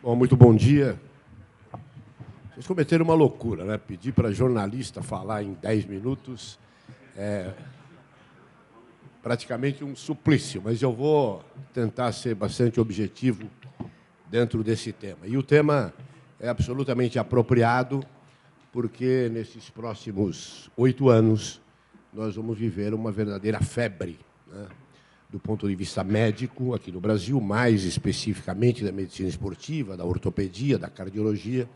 Bom, muito bom dia. Vocês cometeram uma loucura, né? Pedir para jornalista falar em 10 minutos é praticamente um suplício, mas eu vou tentar ser bastante objetivo dentro desse tema. E o tema é absolutamente apropriado, porque nesses próximos 8 anos nós vamos viver uma verdadeira febre, né? Do ponto de vista médico aqui no Brasil, mais especificamente da medicina esportiva, da ortopedia, da cardiologia,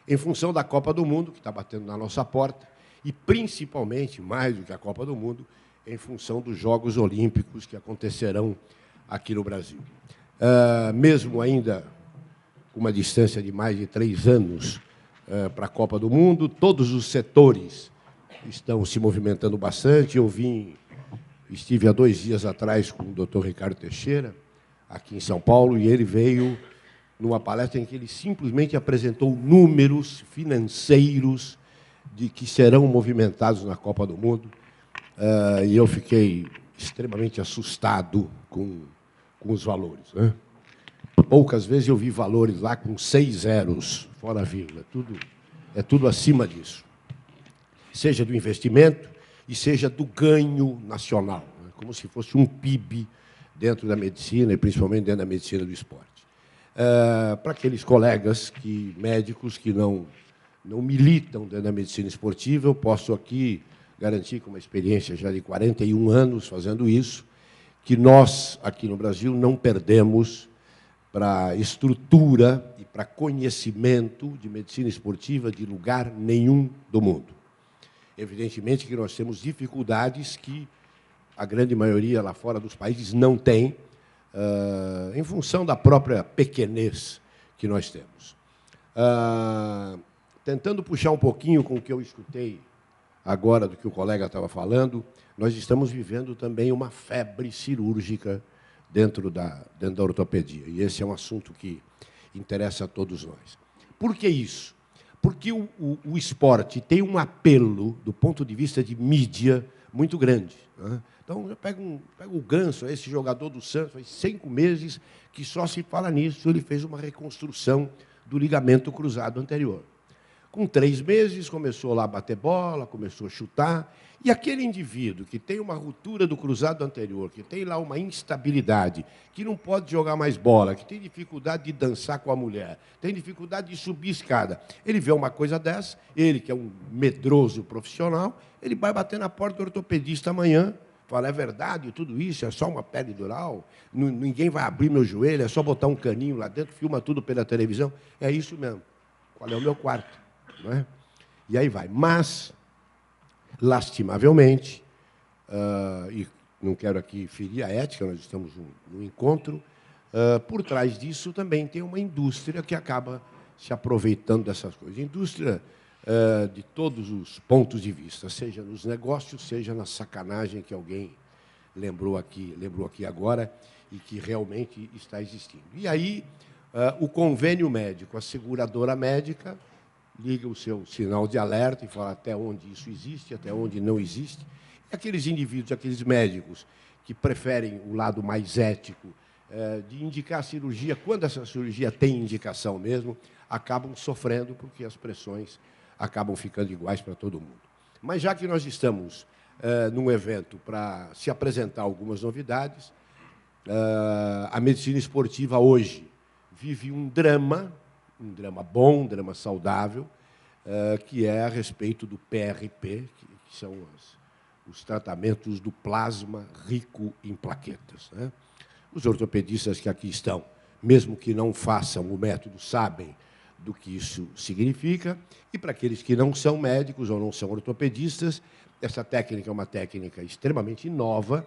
em função da Copa do Mundo, que está batendo na nossa porta, e principalmente, mais do que a Copa do Mundo, em função dos Jogos Olímpicos que acontecerão aqui no Brasil. Mesmo ainda com uma distância de mais de 3 anos para a Copa do Mundo, todos os setores estão se movimentando bastante. Estive há 2 dias atrás com o Dr. Ricardo Teixeira, aqui em São Paulo, e ele veio numa palestra em que ele simplesmente apresentou números financeiros de que serão movimentados na Copa do Mundo, e eu fiquei extremamente assustado com os valores, né? Poucas vezes eu vi valores lá com 6 zeros, fora a vírgula. É tudo acima disso. Seja do investimento e seja do ganho nacional, né? Como se fosse um PIB dentro da medicina, e principalmente dentro da medicina do esporte. Para aqueles colegas médicos que não militam dentro da medicina esportiva, eu posso aqui garantir, com uma experiência já de 41 anos fazendo isso, que nós, aqui no Brasil, não perdemos para estrutura e para conhecimento de medicina esportiva de lugar nenhum do mundo. Evidentemente que nós temos dificuldades que a grande maioria lá fora dos países não tem, em função da própria pequenez que nós temos. Tentando puxar um pouquinho com o que eu escutei agora do que o colega estava falando, nós estamos vivendo também uma febre cirúrgica dentro da ortopedia. E esse é um assunto que interessa a todos nós. Por que isso? Porque o esporte tem um apelo, do ponto de vista de mídia, muito grande, né? Então, eu pego o Ganso, esse jogador do Santos, faz 5 meses que só se fala nisso. Ele fez uma reconstrução do ligamento cruzado anterior. Com 3 meses, começou lá a bater bola, começou a chutar, e aquele indivíduo que tem uma ruptura do cruzado anterior, que tem lá uma instabilidade, que não pode jogar mais bola, que tem dificuldade de dançar com a mulher, tem dificuldade de subir escada, ele vê uma coisa dessa, ele que é um medroso profissional, ele vai bater na porta do ortopedista amanhã, fala, é verdade, tudo isso, é só uma pele dural, ninguém vai abrir meu joelho, é só botar um caninho lá dentro, filma tudo pela televisão, é isso mesmo. Qual é o meu quarto? Não é? E aí vai. Mas, lastimavelmente, e não quero aqui ferir a ética, nós estamos num encontro, por trás disso também tem uma indústria que acaba se aproveitando dessas coisas. Indústria de todos os pontos de vista, seja nos negócios, seja na sacanagem que alguém lembrou aqui agora e que realmente está existindo. E aí, o convênio médico, a seguradora médica, liga o seu sinal de alerta e fala até onde isso existe, até onde não existe. E aqueles indivíduos, aqueles médicos que preferem o lado mais ético de indicar a cirurgia, quando essa cirurgia tem indicação mesmo, acabam sofrendo porque as pressões acabam ficando iguais para todo mundo. Mas já que nós estamos num evento para se apresentar algumas novidades, a medicina esportiva hoje vive um drama bom, um drama saudável, que é a respeito do PRP, que são os tratamentos do plasma rico em plaquetas, né? Os ortopedistas que aqui estão, mesmo que não façam o método, sabem do que isso significa, e para aqueles que não são médicos ou não são ortopedistas, essa técnica é uma técnica extremamente nova,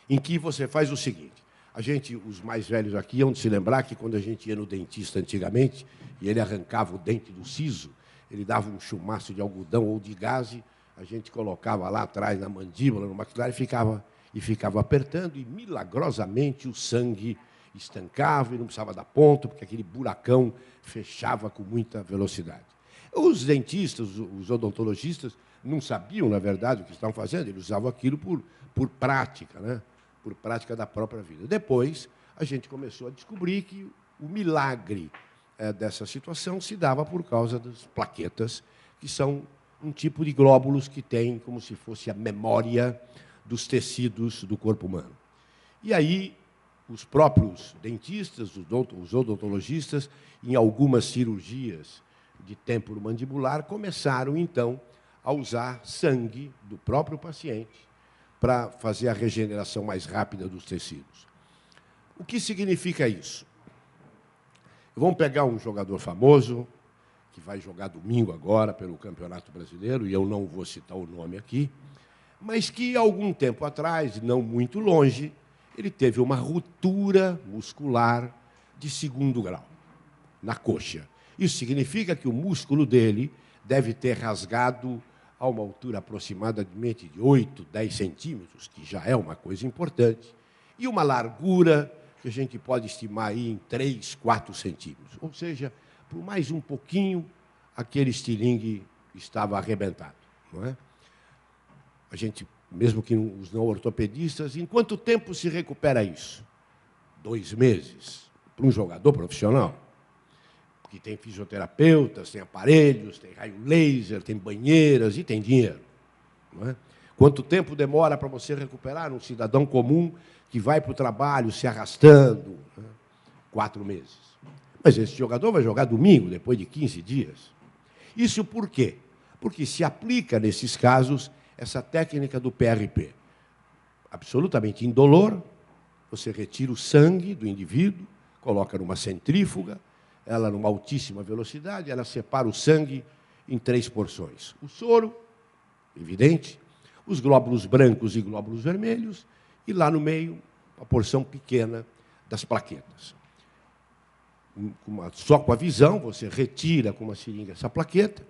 em que você faz o seguinte: os mais velhos aqui, iam se lembrar que quando a gente ia no dentista antigamente, e ele arrancava o dente do siso, ele dava um chumaço de algodão ou de gaze, a gente colocava lá atrás na mandíbula, no maxilar, e ficava apertando, e milagrosamente o sangue estancava e não precisava dar ponto, porque aquele buracão fechava com muita velocidade. Os dentistas, os odontologistas, não sabiam, na verdade, o que estavam fazendo, eles usavam aquilo por prática, né? Por prática da própria vida. Depois, a gente começou a descobrir que o milagre dessa situação se dava por causa das plaquetas, que são um tipo de glóbulos que tem como se fosse a memória dos tecidos do corpo humano. E aí, os próprios dentistas, os odontologistas, em algumas cirurgias de temporomandibular, começaram, então, a usar sangue do próprio paciente para fazer a regeneração mais rápida dos tecidos. O que significa isso? Vamos pegar um jogador famoso, que vai jogar domingo agora pelo Campeonato Brasileiro, e eu não vou citar o nome aqui, mas que, algum tempo atrás, não muito longe, ele teve uma ruptura muscular de 2º grau, na coxa. Isso significa que o músculo dele deve ter rasgado a uma altura aproximadamente de 8, 10 centímetros, que já é uma coisa importante, e uma largura que a gente pode estimar aí em 3, 4 centímetros. Ou seja, por mais um pouquinho, aquele estilingue estava arrebentado. Não é? A gente, mesmo que os não ortopedistas, em quanto tempo se recupera isso? 2 meses. Para um jogador profissional, que tem fisioterapeutas, tem aparelhos, tem raio laser, tem banheiras e tem dinheiro. Não é? Quanto tempo demora para você recuperar um cidadão comum que vai para o trabalho se arrastando? 4 meses. Mas esse jogador vai jogar domingo, depois de 15 dias. Isso por quê? Porque se aplica, nesses casos, essa técnica do PRP. Absolutamente indolor, você retira o sangue do indivíduo, coloca numa centrífuga, ela numa altíssima velocidade, ela separa o sangue em 3 porções. O soro, evidente, os glóbulos brancos e glóbulos vermelhos, e lá no meio, a porção pequena das plaquetas. Só com a visão, você retira com uma seringa essa plaqueta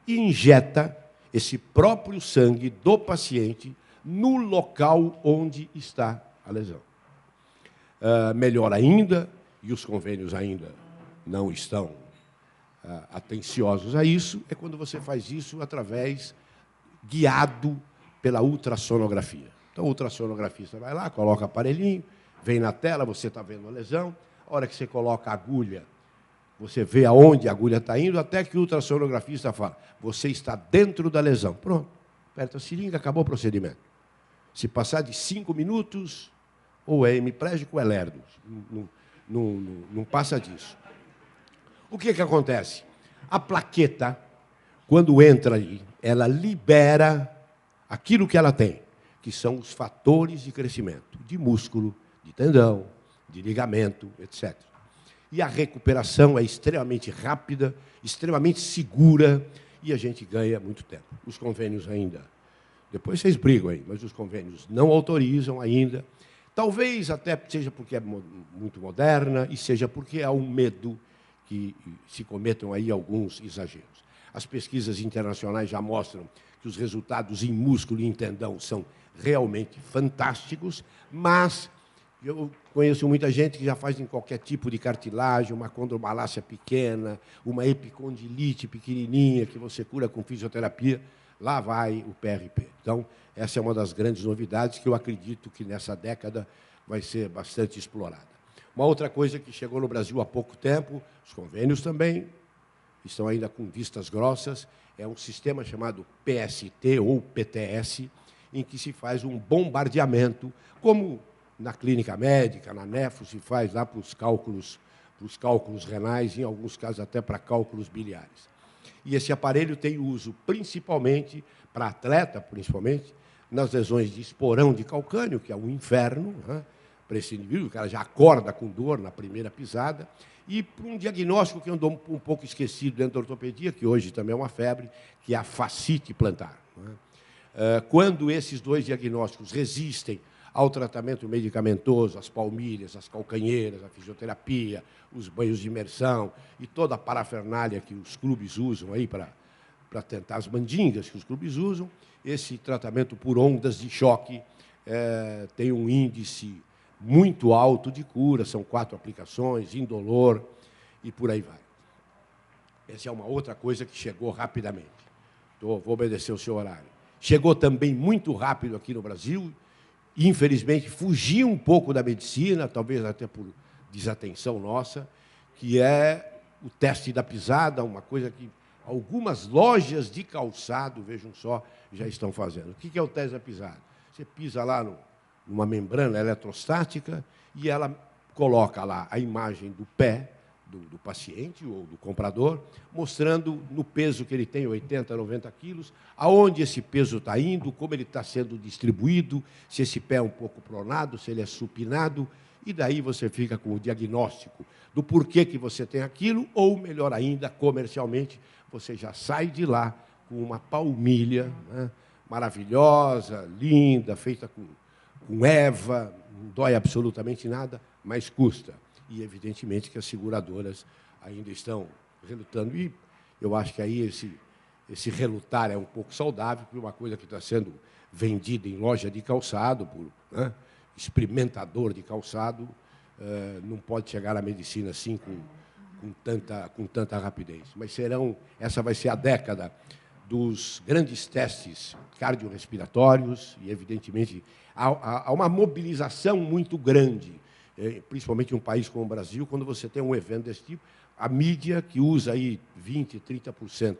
e injeta esse próprio sangue do paciente no local onde está a lesão. Melhor ainda, e os convênios ainda não estão atenciosos a isso, é quando você faz isso guiado pela ultrassonografia. Então, o ultrassonografista vai lá, coloca o aparelhinho, vem na tela, você está vendo a lesão, a hora que você coloca a agulha, você vê aonde a agulha está indo, até que o ultrassonografista fala, você está dentro da lesão. Pronto, aperta a seringa, acabou o procedimento. Se passar de 5 minutos, ou é hemiplégico ou é lerdo. Não passa disso. O que acontece? A plaqueta, quando entra ali, ela libera aquilo que ela tem, que são os fatores de crescimento, de músculo, de tendão, de ligamento, etc. E a recuperação é extremamente rápida, extremamente segura, e a gente ganha muito tempo. Os convênios ainda, depois vocês brigam aí, mas os convênios não autorizam ainda. Talvez até seja porque é muito moderna e seja porque há um medo que se cometam aí alguns exageros. As pesquisas internacionais já mostram que os resultados em músculo e em tendão são realmente fantásticos, mas eu conheço muita gente que já faz em qualquer tipo de cartilagem, uma condromalácia pequena, uma epicondilite pequenininha que você cura com fisioterapia, lá vai o PRP. Então, essa é uma das grandes novidades que eu acredito que nessa década vai ser bastante explorada. Uma outra coisa que chegou no Brasil há pouco tempo, os convênios também estão ainda com vistas grossas, é um sistema chamado PST ou PTS, em que se faz um bombardeamento, como na clínica médica, na nefro, se faz lá para os cálculos renais, em alguns casos até para cálculos biliares. E esse aparelho tem uso principalmente, para atleta principalmente, nas lesões de esporão de calcânio, que é um inferno, né, para esse indivíduo, o cara já acorda com dor na primeira pisada, e para um diagnóstico que andou um pouco esquecido dentro da ortopedia, que hoje também é uma febre, que é a fascite plantar. Né. Quando esses 2 diagnósticos resistem ao tratamento medicamentoso, as palmilhas, as calcanheiras, a fisioterapia, os banhos de imersão e toda a parafernália que os clubes usam aí para tentar, as mandingas que os clubes usam, esse tratamento por ondas de choque tem um índice muito alto de cura, são 4 aplicações, indolor e por aí vai. Essa é uma outra coisa que chegou rapidamente. Vou obedecer o seu horário. Chegou também muito rápido aqui no Brasil, infelizmente, fugir um pouco da medicina, talvez até por desatenção nossa, que é o teste da pisada, uma coisa que algumas lojas de calçado, vejam só, já estão fazendo. O que é o teste da pisada? Você pisa lá numa membrana eletrostática e ela coloca lá a imagem do pé do paciente ou do comprador, mostrando no peso que ele tem, 80, 90 quilos, aonde esse peso está indo, como ele está sendo distribuído, se esse pé é um pouco pronado, se ele é supinado, e daí você fica com o diagnóstico do porquê que você tem aquilo, ou, melhor ainda, comercialmente, você já sai de lá com uma palmilha, né, maravilhosa, linda, feita com Eva, não dói absolutamente nada, mas custa. E, evidentemente, que as seguradoras ainda estão relutando. E eu acho que aí esse relutar é um pouco saudável, porque uma coisa que está sendo vendida em loja de calçado, por experimentador de calçado, não pode chegar à medicina assim com tanta rapidez. Mas essa vai ser a década dos grandes testes cardiorrespiratórios e, evidentemente, há uma mobilização muito grande, principalmente em um país como o Brasil, quando você tem um evento desse tipo, a mídia que usa aí 20%, 30%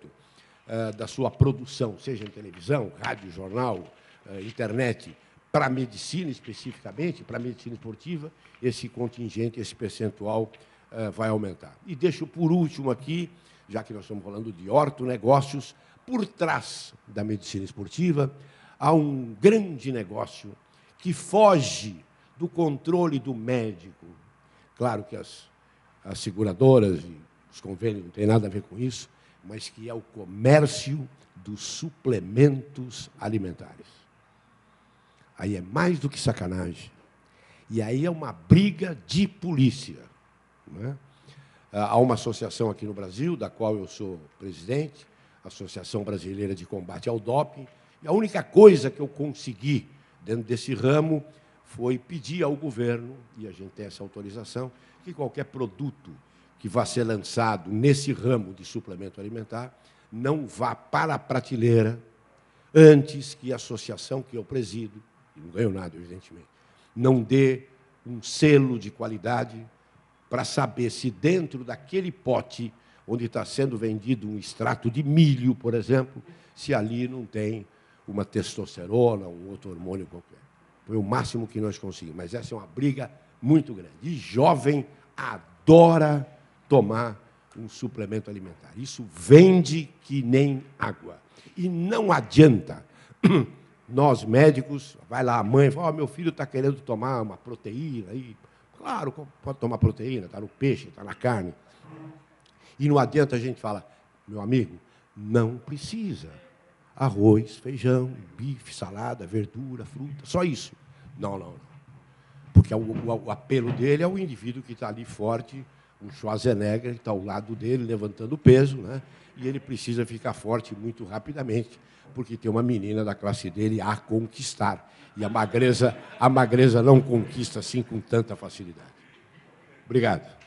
da sua produção, seja em televisão, rádio, jornal, internet, para a medicina especificamente, para a medicina esportiva, esse contingente, esse percentual vai aumentar. E deixo por último aqui, já que nós estamos falando de ortonegócios, por trás da medicina esportiva há um grande negócio que foge do controle do médico. Claro que as seguradoras e os convênios não têm nada a ver com isso, mas que é o comércio dos suplementos alimentares. Aí é mais do que sacanagem. E aí é uma briga de polícia. Não é? Há uma associação aqui no Brasil, da qual eu sou presidente, a Associação Brasileira de Combate ao Doping, e a única coisa que eu consegui dentro desse ramo foi pedir ao governo, e a gente tem essa autorização, que qualquer produto que vá ser lançado nesse ramo de suplemento alimentar não vá para a prateleira antes que a associação que eu presido, e não ganho nada, evidentemente, não dê um selo de qualidade para saber se dentro daquele pote onde está sendo vendido um extrato de milho, por exemplo, se ali não tem uma testosterona, um outro hormônio qualquer. Foi o máximo que nós conseguimos, mas essa é uma briga muito grande. E jovem adora tomar um suplemento alimentar. Isso vende que nem água. E não adianta. Nós, médicos, vai lá a mãe e fala, meu filho está querendo tomar uma proteína. Aí, claro, pode tomar proteína, está no peixe, está na carne. E não adianta a gente falar, meu amigo, não precisa. Arroz, feijão, bife, salada, verdura, fruta, só isso. Não. Porque o apelo dele é o indivíduo que está ali forte, o Schwarzenegger, que está ao lado dele, levantando peso, né? E ele precisa ficar forte muito rapidamente, porque tem uma menina da classe dele a conquistar. E a magreza não conquista assim com tanta facilidade. Obrigado.